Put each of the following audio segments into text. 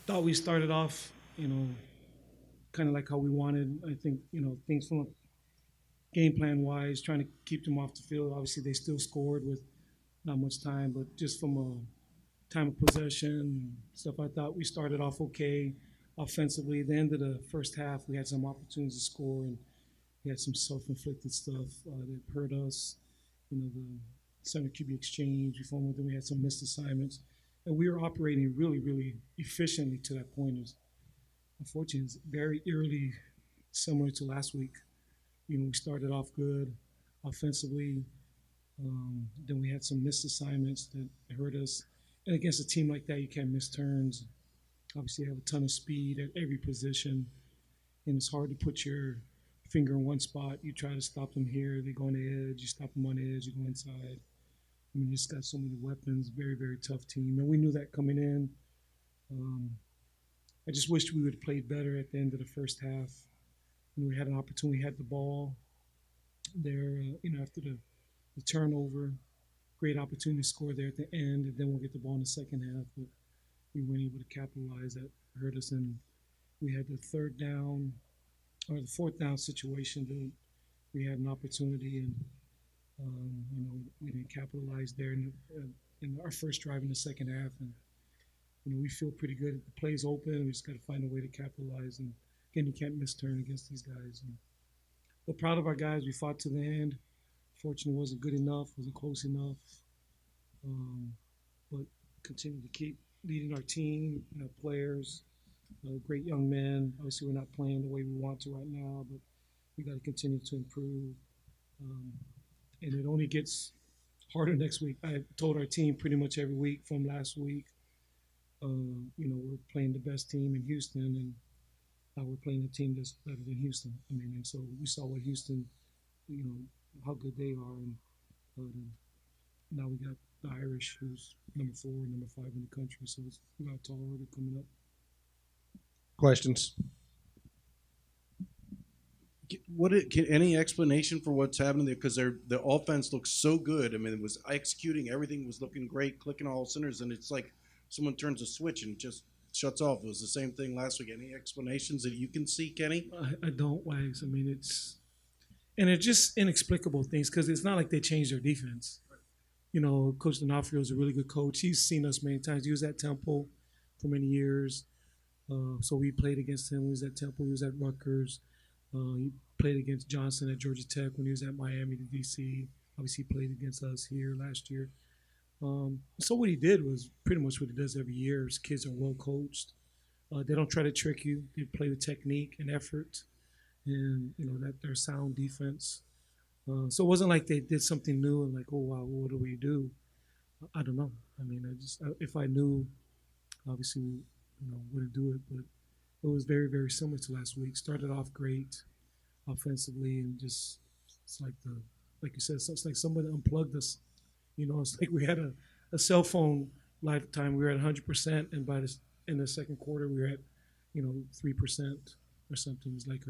Thought we started off, kind of like how we wanted. I think, things from a game plan wise, trying to keep them off the field. Obviously, they still scored with not much time, but just from a time of possession and stuff, I thought we started off okay offensively. At the end of the first half, we had some opportunities to score, and we had some self-inflicted stuff that hurt us. The center QB exchange. We fumbled, then we had some missed assignments, and we were operating really, really efficiently to that point. It was, unfortunately, it's very eerily similar to last week. We started off good offensively. Then we had some missed assignments that hurt us. And against a team like that, you can't miss turns. Obviously, you have a ton of speed at every position, and it's hard to put your finger in one spot. You try to stop them here, they go on the edge. You stop them on the edge, you go inside. I mean, just got so many weapons. Very, very tough team, and we knew that coming in. Um, I just wished we would have played better at the end of the first half. We had an opportunity, we had the ball there, after the turnover. Great opportunity to score there at the end, and then we'll get the ball in the second half. But we weren't able to capitalize. That hurt us, and we had the third down or the fourth down situation that we had an opportunity, and we didn't capitalize there in our first drive in the second half. And we feel pretty good. The play's open. We just got to find a way to capitalize. And again, you can't miss turn against these guys. And we're proud of our guys. We fought to the end. Fortunately, wasn't good enough. Wasn't close enough. But continue to keep leading our team, players, great young men. Obviously, we're not playing the way we want to right now, but we got to continue to improve. Um, and it only gets harder next week. I told our team pretty much every week from last week, we're playing the best team in Houston, and now we're playing a team that's better than Houston. I mean, and so we saw what Houston, you know, how good they are, and now we got the Irish, who's number 4, number 5 in the country. So we got a tall order coming up. Questions? Can any explanation for what's happening there? Because the offense looks so good. I mean, it was executing, everything was looking great, clicking all centers, and it's like someone turns a switch and just shuts off. It was the same thing last week. Any explanations that you can see, Kenny? I don't, Wags. I mean, it's just inexplicable things because it's not like they changed their defense. Coach D'Onofrio is a really good coach. He's seen us many times. He was at Temple for many years. So we played against him. He was at Temple. He was at Rutgers. He played against Johnson at Georgia Tech when he was at Miami to DC. Obviously, he played against us here last year. So what he did was pretty much what he does every year. His kids are well coached. They don't try to trick you. They play with technique and effort, and that they're sound defense. So it wasn't like they did something new and like, oh wow, what do we do? I don't know. I mean, if I knew, obviously, wouldn't do it. But it was very, very similar to last week. Started off great offensively, and just it's like you said, it's like somebody unplugged us. It's like we had a cell phone lifetime. We were at 100%, and in the second quarter, we were at 3% or something. It's like,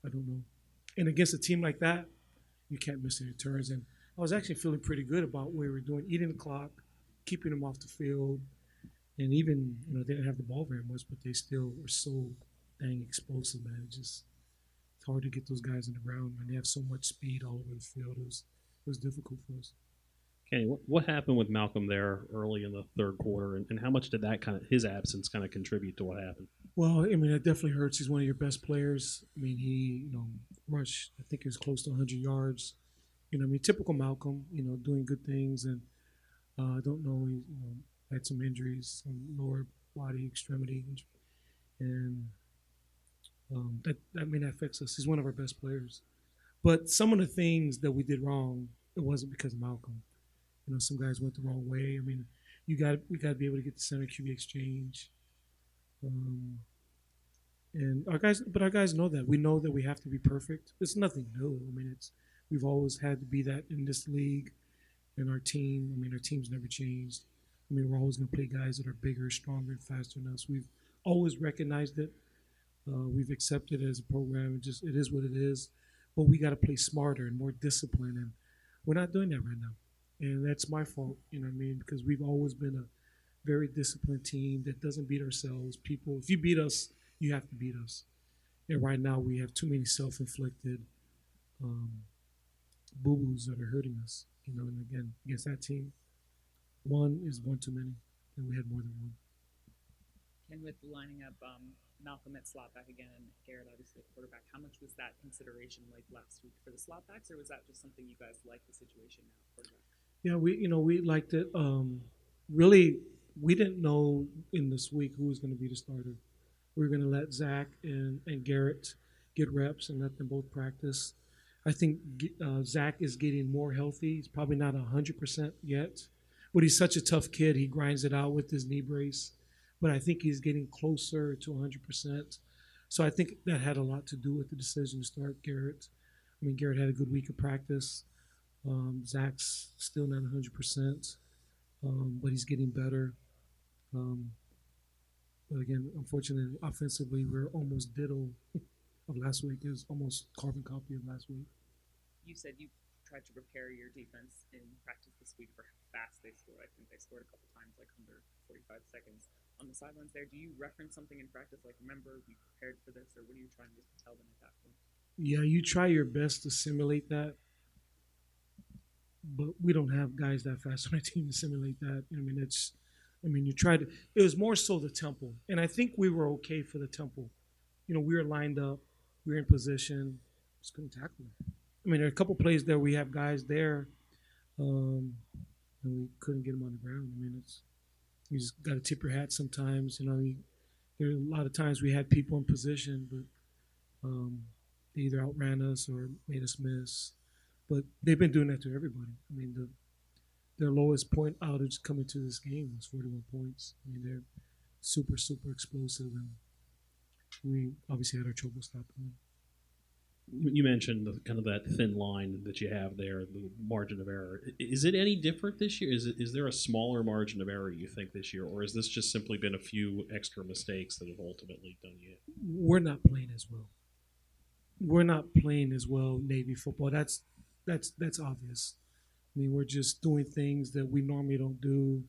I don't know. And against a team like that, you can't miss any turns. And I was actually feeling pretty good about what we were doing, eating the clock, keeping them off the field, and even they didn't have the ball very much, but they still were so dang explosive, man. It's hard to get those guys in the ground, and they have so much speed all over the field. It was difficult for us. Kenny, what happened with Malcolm there early in the third quarter, and how much did that his absence kind of contribute to what happened? Well, I mean, that definitely hurts. He's one of your best players. I mean, he rushed. I think he was close to 100 yards. I mean, typical Malcolm. Doing good things, and I don't know. He had some injuries, some lower body extremity, and that affects us. He's one of our best players. But some of the things that we did wrong, it wasn't because of Malcolm. Some guys went the wrong way. I mean, we got to be able to get the center QB exchange. Um, and our guys know that. We know that we have to be perfect. It's nothing new. I mean, we've always had to be that in this league, and our team. I mean, our team's never changed. I mean, we're always going to play guys that are bigger, stronger, and faster than us. We've always recognized it. We've accepted it as a program. It is what it is. But we got to play smarter and more disciplined, and we're not doing that right now. And that's my fault, because we've always been very disciplined team that doesn't beat ourselves. People, if you beat us, you have to beat us. And right now we have too many self-inflicted um, boo-boos that are hurting us. And again, against that team, one is one too many, and we had more than one. And with lining up Malcolm at slot back again and Garrett obviously at quarterback, how much was that consideration like last week for the slot backs, or was that just something you guys like the situation now at quarterback? Yeah, we liked it. Really, we didn't know in this week who was going to be the starter. We were going to let Zach and Garrett get reps and let them both practice. I think Zach is getting more healthy. He's probably not 100% yet, but he's such a tough kid. He grinds it out with his knee brace. But I think he's getting closer to 100%. So I think that had a lot to do with the decision to start Garrett. I mean, Garrett had a good week of practice. Zach's still not 100%, but he's getting better. Um, but again, unfortunately, offensively, we're almost ditto of last week. It was almost carbon copy of last week. You said you tried to prepare your defense in practice this week for how fast they scored. I think they scored a couple times, like under 45 seconds on the sidelines there. Do you reference something in practice, like, remember, we prepared for this, or what are you trying to tell them at that point? Yeah, you try your best to simulate that, but we don't have guys that fast on our team to simulate that. You tried to, it was more so the tempo. And I think we were okay for the tempo. We were lined up, we were in position, just couldn't tackle them. There are a couple plays there we have guys there, and we couldn't get them on the ground. You just got to tip your hat sometimes. There are a lot of times we had people in position, but they either outran us or made us miss. But they've been doing that to everybody. Their lowest point outage coming to this game was 41 points. They're super, super explosive, and we obviously had our trouble stopping them. You mentioned kind of that thin line that you have there, the margin of error. Is it any different this year? Is there a smaller margin of error you think this year, or has this just simply been a few extra mistakes that have ultimately done you? We're not playing as well. We're not playing as well Navy football. That's obvious. We're just doing things that we normally don't do,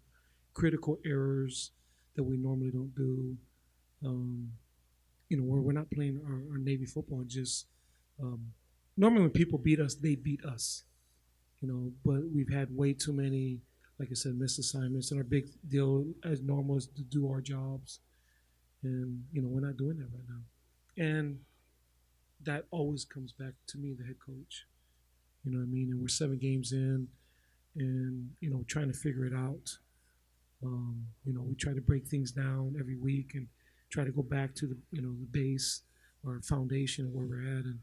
critical errors that we normally don't do. We're not playing our Navy football. Just normally when people beat us, they beat us. But we've had way too many, like I said, missed assignments. And our big deal as normal is to do our jobs. And, we're not doing that right now. And that always comes back to me, the head coach. And we're 7 games in and, trying to figure it out. We try to break things down every week and try to go back to the base or foundation of where we're at. And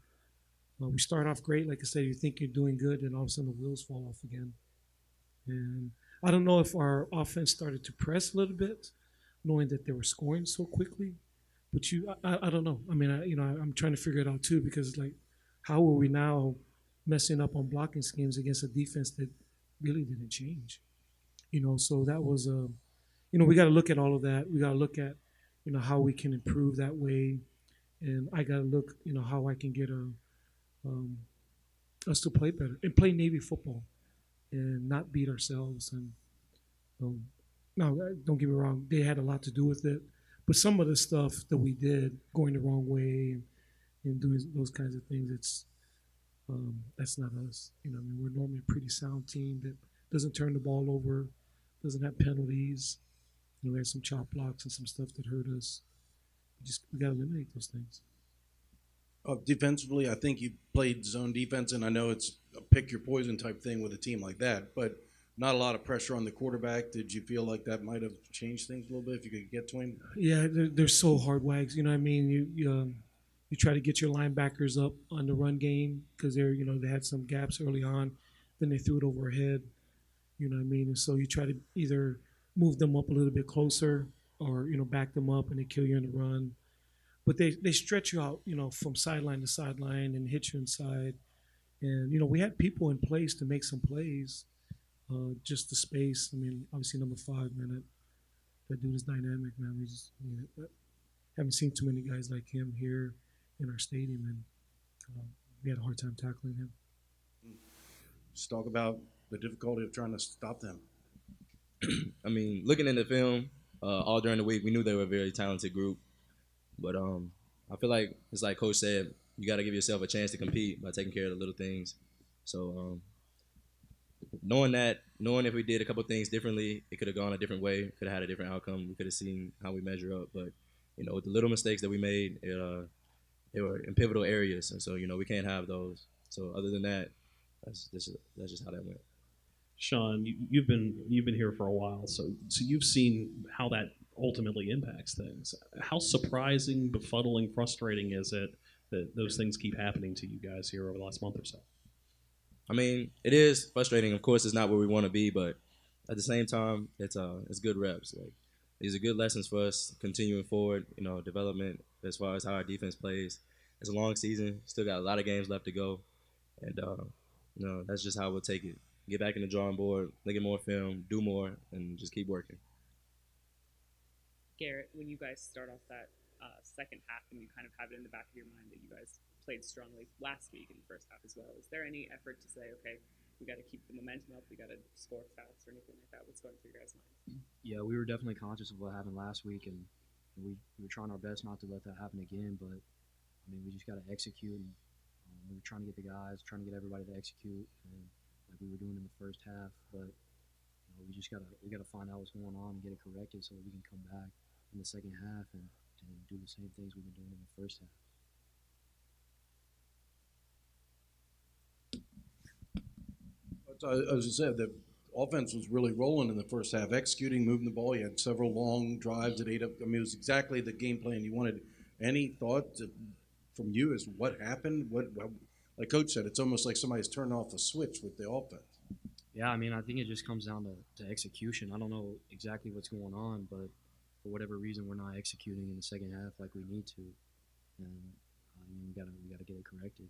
we start off great. Like I said, you think you're doing good, and all of a sudden the wheels fall off again. And I don't know if our offense started to press a little bit, knowing that they were scoring so quickly. But I don't know. I'm trying to figure it out too, because how are we now messing up on blocking schemes against a defense that really didn't change? So that was we got to look at all of that. We got to look at how we can improve that way, and I got to look how I can get us to play better and play Navy football and not beat ourselves. And now, don't get me wrong, they had a lot to do with it, but some of the stuff that we did, going the wrong way and doing those kinds of things, that's not us. We're normally a pretty sound team that doesn't turn the ball over, doesn't have penalties. We had some chop blocks and some stuff that hurt us. We got to eliminate those things. Defensively, I think you played zone defense, and I know it's a pick your poison type thing with a team like that, but not a lot of pressure on the quarterback. Did you feel like that might have changed things a little bit if you could get to him? Yeah, they're so hard wags. You try to get your linebackers up on the run game because they had some gaps early on, then they threw it over our head. And so you try to either move them up a little bit closer or back them up and they kill you in the run. But they stretch you out, from sideline to sideline and hit you inside. And we had people in place to make some plays. Just the space. Obviously number 5, man. That dude is dynamic, man. We just haven't seen too many guys like him here in our stadium, and we had a hard time tackling him. Just talk about the difficulty of trying to stop them. I mean, looking in the film all during the week, we knew they were a very talented group. But I feel like it's like Coach said, you got to give yourself a chance to compete by taking care of the little things. So knowing if we did a couple things differently, it could have gone a different way. Could have had a different outcome. We could have seen how we measure up. But with the little mistakes that we made, they were in pivotal areas, and so we can't have those. So other than that, that's just how that went. Sean, you've been here for a while, so you've seen how that ultimately impacts things. How surprising, befuddling, frustrating is it that those things keep happening to you guys here over the last month or so? I mean, it is frustrating. Of course, it's not where we want to be, but at the same time, it's good reps. Like these are good lessons for us continuing forward. Development as far as how our defense plays. It's a long season. Still got a lot of games left to go, and that's just how we'll take it. Get back in the drawing board, look at more film, do more, and just keep working. Garrett, when you guys start off that second half and you kind of have it in the back of your mind that you guys played strongly last week in the first half as well, is there any effort to say, okay, we got to keep the momentum up, we got to score fast or anything like that? What's going through your guys' minds? Yeah, we were definitely conscious of what happened last week, and we were trying our best not to let that happen again. But I mean, we just got to execute, and we were trying to get the guys, trying to get everybody to execute, and like we were doing in the first half. But we gotta find out what's going on and get it corrected so that we can come back in the second half and do the same things we've been doing in the first half. As you said, the offense was really rolling in the first half, executing, moving the ball. You had several long drives that ate up. I mean, it was exactly the game plan you wanted. Any thought from you as what happened? Like Coach said, it's almost like somebody's turned off the switch with the offense. Yeah, I mean, I think it just comes down to execution. I don't know exactly what's going on, but for whatever reason, we're not executing in the second half like we need to, and we gotta get it corrected.